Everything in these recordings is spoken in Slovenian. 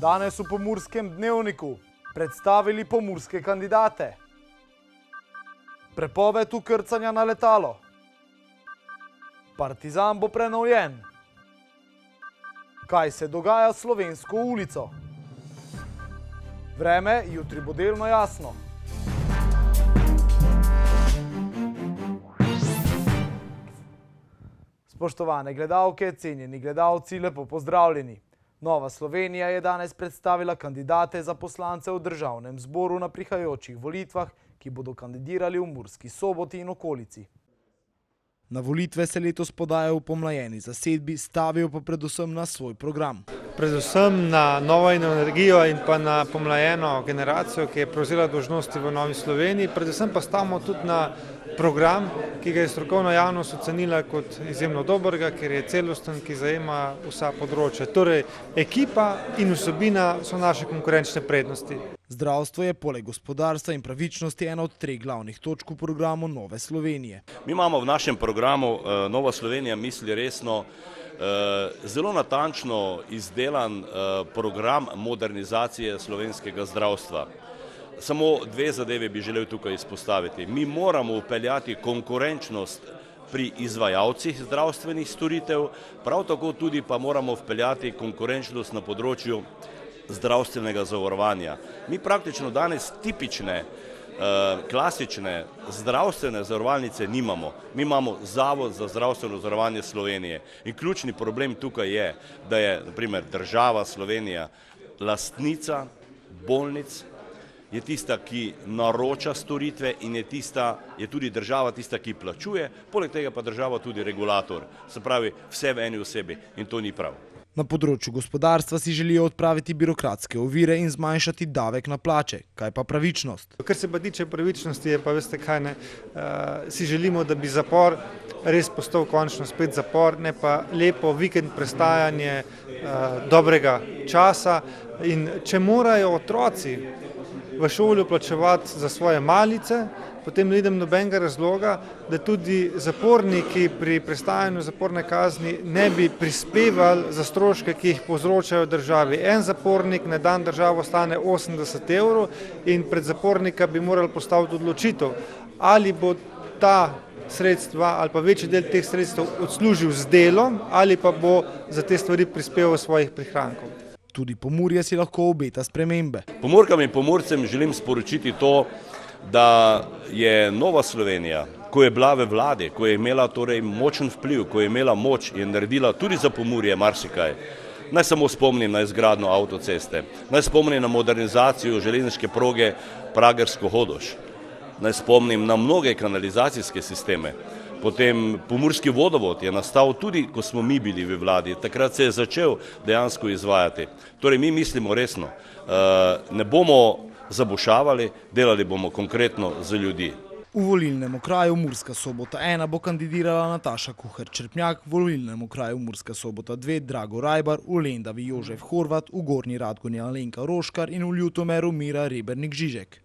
Danes v Pomurskem dnevniku predstavili pomurske kandidate. Prepoved vkrcanja na letalo. Partizan bo prenovljen. Kaj se dogaja s Slovensko ulico? Vreme jutri bo delno jasno. Spoštovane gledalke, cenjeni gledalci, lepo pozdravljeni. Nova Slovenija je danes predstavila kandidate za poslance v Državnem zboru na prihajajočih volitvah, ki bodo kandidirali v Murski Soboti in okolici. Na volitve se letos podajo v pomlajeni zasedbi, stavijo pa predvsem na svoj program. Predvsem na novo energijo in pa na pomlajeno generacijo, ki je prevzela dolžnosti v Novi Sloveniji. Predvsem pa stavimo tudi na program, ki ga je strokovna javnost ocenila kot izjemno dobrega, ker je celosten, ki zajema vsa področja. Torej, ekipa in vsebina so naše konkurenčne prednosti. Zdravstvo je poleg gospodarstva in pravičnosti ena od 3 glavnih točk v programu Nove Slovenije. Mi imamo v našem programu Nova Slovenija misli resno zelo natančno izdelan program modernizacije slovenskega zdravstva. Samo 2 zadeve bi želel tukaj izpostaviti. Mi moramo vpeljati konkurenčnost pri izvajalcih zdravstvenih storitev, prav tako tudi pa moramo vpeljati konkurenčnost na področju zdravstvenega zavarovanja. Mi praktično danes tipične, klasične zdravstvene zavarovalnice nimamo. Mi imamo Zavod za zdravstveno zavarovanje Slovenije. In ključni problem tukaj je, da je na primer država Slovenija lastnica bolnic, je tista, ki naroča storitve in je tudi država tista, ki plačuje, poleg tega pa država tudi regulator. Se pravi, vse v eni osebi in to ni prav. Na področju gospodarstva si želijo odpraviti birokratske ovire in zmanjšati davek na plače. Kaj pa pravičnost? Kar se pa tiče pravičnosti, je pa veste kaj ne, si želimo, da bi zapor res postal končno spet zapor, ne pa lepo vikend prestajanje dobrega časa. In če morajo otroci v šoli plačevati za svoje malice, potem ne vidim nobenega razloga, da tudi zaporniki pri prestajanju zaporne kazni ne bi prispevali za stroške, ki jih povzročajo državi. En zapornik na dan državo stane 80 evrov in pred zapornika bi morali postaviti odločitev, ali bo ta sredstva ali pa večji del teh sredstev odslužil z delom ali pa bo za te stvari prispeval svojih prihrankov. Tudi Pomurje si lahko obeta spremembe. Pomurkam in Pomurcem želim sporočiti to, da je Nova Slovenija, ko je bila v vladi, ko je imela torej močen vpliv, ko je imela moč, je naredila tudi za Pomurje marsikaj. Naj samo spomnim na izgradnjo avtoceste, naj spomnim na modernizacijo železniške proge Pragersko-Hodoš, naj spomnim na mnoge kanalizacijske sisteme. Potem Pomurski vodovod je nastal tudi, ko smo mi bili v vladi. Takrat se je začel dejansko izvajati. Torej, mi mislimo resno. Ne bomo zabušavali, delali bomo konkretno za ljudi. V volilnem okraju Murska Sobota 1 bo kandidirala Nataša Kuhar-Črpnjak, v volilnem okraju Murska Sobota 2 Drago Rajbar, v Lendavi Jožef Horvat, v Gornji Radgoni Alenka Roškar in v Ljutomeru Mira Rebernik-Žižek.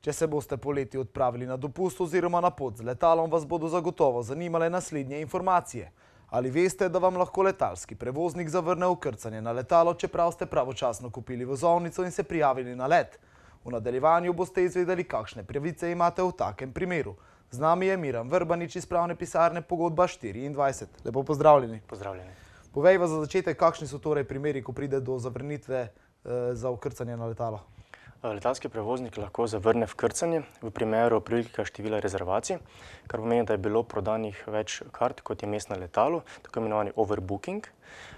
Če se boste poleti odpravili na dopust oziroma na pot z letalom, vas bodo zagotovo zanimale naslednje informacije. Ali veste, da vam lahko letalski prevoznik zavrne vkrcanje na letalo, čeprav ste pravočasno kupili vozovnico in se prijavili na let? V nadaljevanju boste izvedeli, kakšne pravice imate v takem primeru. Z nami je Miran Vrbanič iz pravne pisarne Pogodba 24. Lepo pozdravljeni. Pozdravljeni. Povejva za začetek, kakšni so torej primeri, ko pride do zavrnitve za vkrcanje na letalo? Letalski prevoznik lahko zavrne vkrcanje v primeru prevelikega števila rezervacij, kar pomeni, da je bilo prodanih več kart, kot je mest na letalu, tako imenovani overbooking,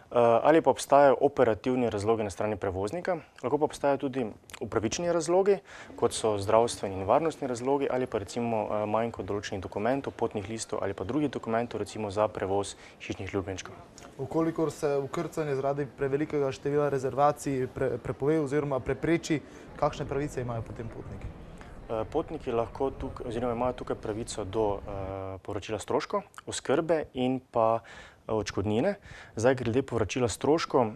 ali pa obstajajo operativni razlogi na strani prevoznika, lahko pa obstajajo tudi upravičeni razlogi, kot so zdravstveni in varnostni razlogi, ali pa recimo manjko določenih dokumentov, potnih listov ali pa drugih dokumentov, recimo za prevoz hišnih ljubljenčkov. Vkolikor se vkrcanje zaradi prevelikega števila rezervacij prepove oziroma prepreči, kakšne pravice imajo potem potniki? Potniki lahko imajo tukaj pravico do povračila stroškov, oskrbe in pa odškodnine. Zdaj, glede povračila stroškov,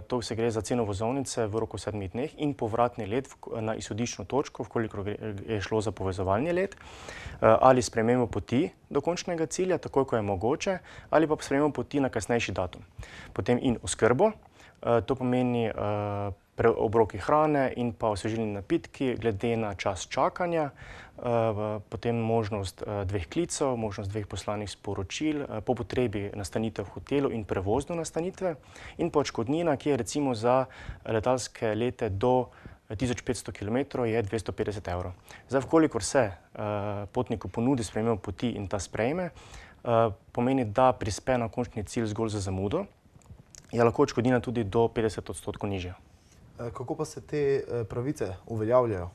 to se gre za ceno vozovnice v roku 7 dneh in povratni let na izhodiščno točko, vkolikor je šlo za povezovalni let, ali spremembo poti do končnega cilja, takoj ko je mogoče, ali pa spremembo poti na kasnejši datum. Potem in oskrbo, to pomeni obroki hrane in pa osvežilni napitki glede na čas čakanja, potem možnost 2 klicev, možnost 2 poslanih sporočil, po potrebi nastanitev v hotelu in prevoz do nastanitve in pa odškodnina, ki je recimo za letalske lete do 1500 km je 250 €. Zdaj, vkolikor se potniku ponudi spremembo poti in ta sprejme, pomeni, da prispe na končni cilj zgolj za zamudo, je lahko odškodnina tudi do 50% nižja. Kako pa se te pravice uveljavljajo?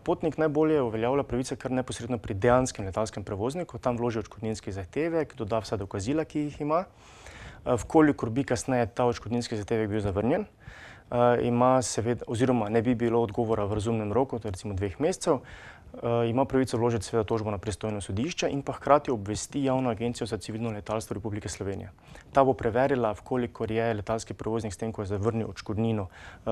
Potnik najbolje uveljavlja pravice kar neposredno pri dejanskem letalskem prevozniku, tam vloži odškodninski zahtevek, doda vsa dokazila, ki jih ima. Vkolikor bi kasneje ta odškodninski zahtevek bil zavrnjen, ima seveda, oziroma ne bi bilo odgovora v razumnem roku, to je recimo 2 mesecev, ima pravico vložiti seveda tožbo na pristojno sodišče in pa hkrati obvesti Javno agencijo za civilno letalstvo Republike Slovenije. Ta bo preverila, vkolikor je letalski prevoznik s tem, ko je zavrnil odškodnino,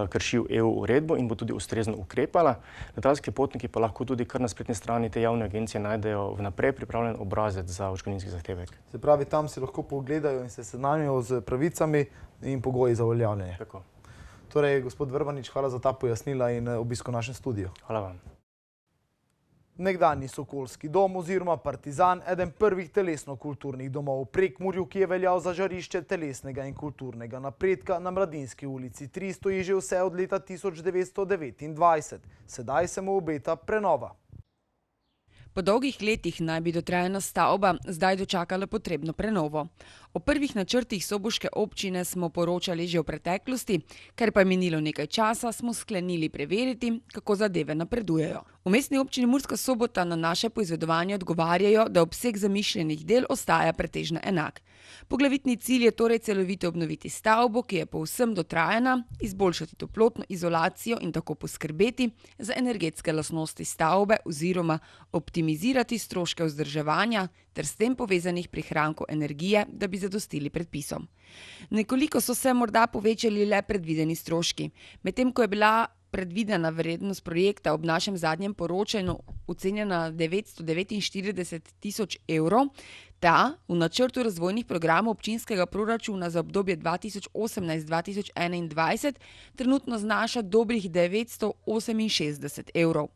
kršil EU uredbo in bo tudi ustrezno ukrepala. Letalski potniki pa lahko tudi kar na spletni strani te javne agencije najdejo vnaprej pripravljen obrazec za odškodninski zahtevek. Se pravi, tam si lahko pogledajo in se seznanijo z pravicami in pogoji za uveljavljanje. Tako. Torej, gospod Vrbanič, hvala za ta pojasnila in obisko v našem studiu. Hvala vam. Nekdanji Sokolski dom oziroma Partizan, eden prvih telesno-kulturnih domov v Prekmurju, ki je veljal za žarišče telesnega in kulturnega napredka na Mladinski ulici 3, stoji že vse od leta 1929. Sedaj se mu obeta prenova. Po dolgih letih naj bi dotrajana stavba zdaj dočakala potrebno prenovo. O prvih načrtih soboške občine smo poročali že v preteklosti, ker pa je minilo nekaj časa, smo sklenili preveriti, kako zadeve napredujejo. V Mestni občini Murska Sobota na naše poizvedovanje odgovarjajo, da obseg zamišljenih del ostaja pretežno enak. Poglavitni cilj je torej celovito obnoviti stavbo, ki je povsem dotrajana, izboljšati toplotno izolacijo in tako poskrbeti za energetske lastnosti stavbe oziroma optimizirati stroške vzdrževanja ter s tem povezanih prihrankov energije, da bi zadostili predpisom. Nekoliko so se morda povečali le predvideni stroški, medtem ko je bila predvidena vrednost projekta ob našem zadnjem poročanju ocenjena 949 tisoč €, ta v načrtu razvojnih programov občinskega proračuna za obdobje 2018-2021 trenutno znaša dobrih 968 €.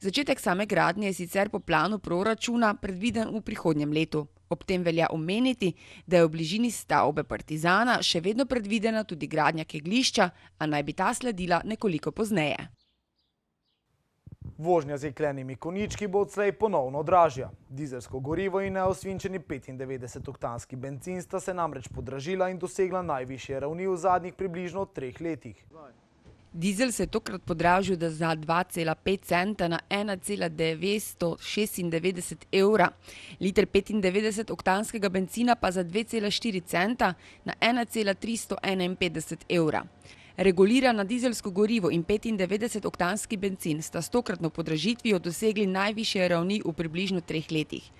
Začetek same gradnje je sicer po planu proračuna predviden v prihodnjem letu. Ob tem velja omeniti, da je v bližini stavbe Partizana še vedno predvidena tudi gradnja kegljišča, a naj bi ta sledila nekoliko pozneje. Vožnja z jeklenimi konjički bo odslej ponovno dražja. Dizelsko gorivo in neosvinčeni 95-oktanski bencin sta se namreč podražila in dosegla najvišje ravni v zadnjih približno 3 letih. Dizel se je tokrat podražil za 2,5 centa na 1,996 €, liter 95-oktanskega bencina pa za 2,4 centa na 1,351 €. Regulirana dizelsko gorivo in 95-oktanski bencin sta s tokratno podražitvijo dosegli najvišje ravni v približno 3 letih.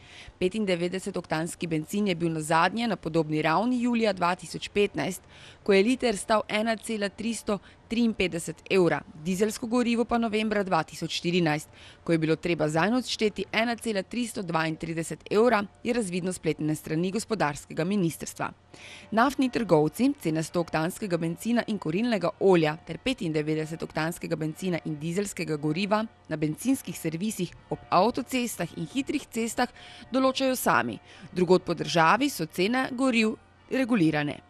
95-oktanski bencin je bil nazadnje na podobni ravni julija 2015, ko je liter stal 1,353 €, dizelsko gorivo pa novembra 2014, ko je bilo treba zanj odšteti 1,332 €, je razvidno spletne strani gospodarskega ministrstva. Naftni trgovci cene 100-oktanskega bencina in kurilnega olja ter 95-oktanskega bencina in dizelskega goriva na bencinskih servisih ob avtocestah in hitrih cestah določajo sami. Drugod po državi so cene goriv regulirane.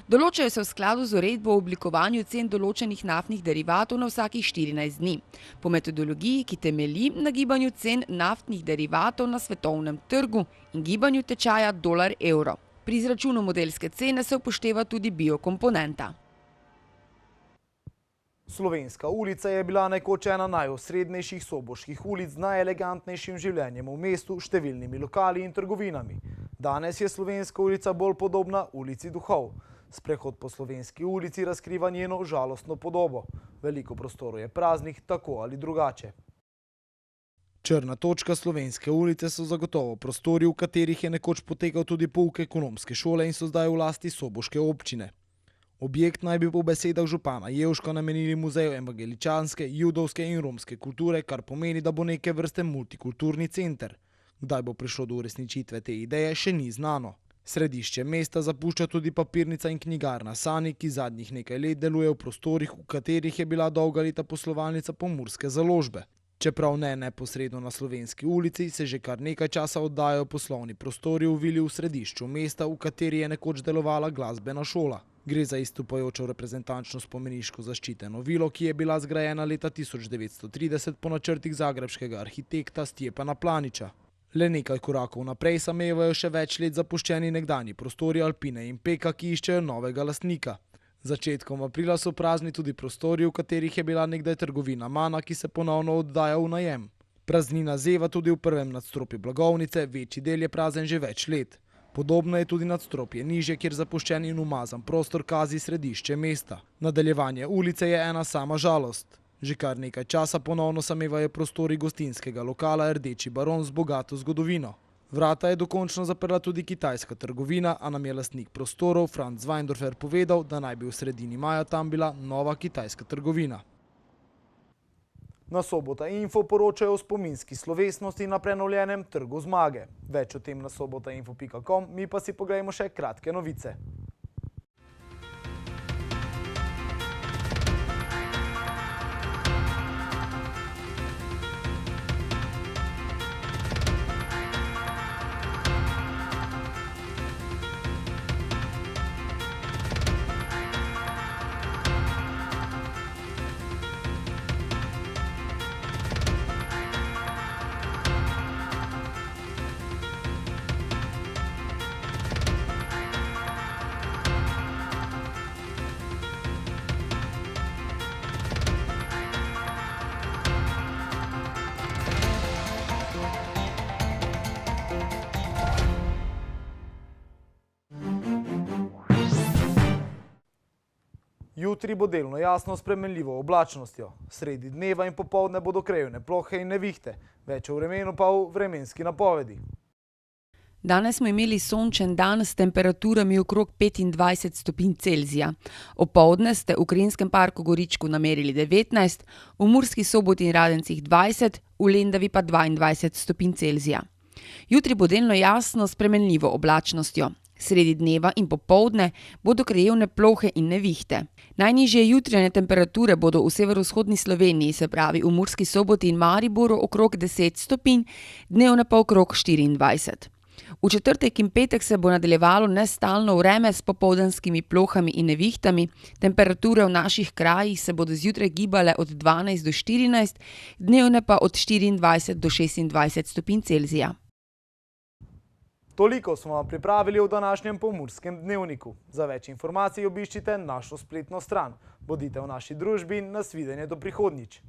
Določajo se v skladu z uredbo o oblikovanju cen določenih naftnih derivatov na vsakih 14 dni, po metodologiji, ki temelji na gibanju cen naftnih derivatov na svetovnem trgu in gibanju tečaja dolar-evro. Pri izračunu modelske cene se upošteva tudi biokomponenta. Slovenska ulica je bila nekoč ena najosrednejših soboških ulic z najelegantnejšim življenjem v mestu, številnimi lokali in trgovinami. Danes je Slovenska ulica bolj podobna ulici duhov. Sprehod po Slovenski ulici razkriva njeno žalostno podobo. Veliko prostorov je praznih, tako ali drugače. Črna točka Slovenske ulice so zagotovo prostori, v katerih je nekoč potekal tudi pouk ekonomske šole in so zdaj v lasti soboške občine. Objekt naj bi po besedah župana Jevška namenili muzeju evangeličanske, judovske in romske kulture, kar pomeni, da bo neke vrste multikulturni center. Kdaj bo prišlo do uresničitve te ideje, še ni znano. Središče mesta zapušča tudi papirnica in knjigarna Sani, ki zadnjih nekaj let deluje v prostorih, v katerih je bila dolga leta poslovalnica Pomurske založbe. Čeprav ne neposredno na Slovenski ulici, se že kar nekaj časa oddajajo poslovni prostori v vili v središču mesta, v kateri je nekoč delovala glasbena šola. Gre za izstopajočo reprezentančno spomeniško zaščiteno vilo, ki je bila zgrajena leta 1930 po načrtih zagrebškega arhitekta Stjepana Planića. Le nekaj korakov naprej samevajo še več let zapuščeni nekdanji prostori Alpine in Peka, ki iščejo novega lastnika. Začetkom aprila so prazni tudi prostori, v katerih je bila nekdaj trgovina Mana, ki se ponovno oddaja v najem. Praznina zeva tudi v prvem nadstropju blagovnice, večji del je prazen že več let. Podobno je tudi nadstropje nižje, kjer zapuščen in umazan prostor kazi središče mesta. Nadaljevanje ulice je ena sama žalost. Že kar nekaj časa ponovno samevajo prostori gostinskega lokala Rdeči baron z bogato zgodovino. Vrata je dokončno zaprla tudi kitajska trgovina, a nam je lastnik prostorov Franz Weindorfer povedal, da naj bi v sredini maja tam bila nova kitajska trgovina. Na Sobota Info poročajo o spominski slovesnosti na prenovljenem Trgu zmage. Več o tem na sobotainfo.com, mi pa si pogledajmo še kratke novice. Jutri bo delno jasno s spremenljivo oblačnostjo. Sredi dneva in popoldne bodo krajevne plohe in nevihte. Več o vremenu pa v vremenski napovedi. Danes smo imeli sončen dan s temperaturami okrog 25 stopinj Celzija. Opoldne ste v Ukrajinskem parku Goričku namerili 19, v Murski Soboti in Radencih 20, v Lendavi pa 22 stopinj Celzija. Jutri bo delno jasno s spremenljivo oblačnostjo. Sredi dneva in popoldne bodo krajevne plohe in nevihte. Najnižje jutranje temperature bodo v severovzhodni Sloveniji, se pravi v Murski Soboti in Mariboru okrog 10 stopinj, dnevne pa okrog 24. V četrtek in petek se bo nadaljevalo nestalno vreme s popoldanskimi plohami in nevihtami. Temperature v naših krajih se bodo zjutraj gibale od 12 do 14, dnevne pa od 24 do 26 stopinj Celzija. Toliko smo vam pripravili v današnjem Pomurskem dnevniku. Za več informacij obiščite našo spletno stran. Bodite v naši družbi in nasvidenje do prihodnjič.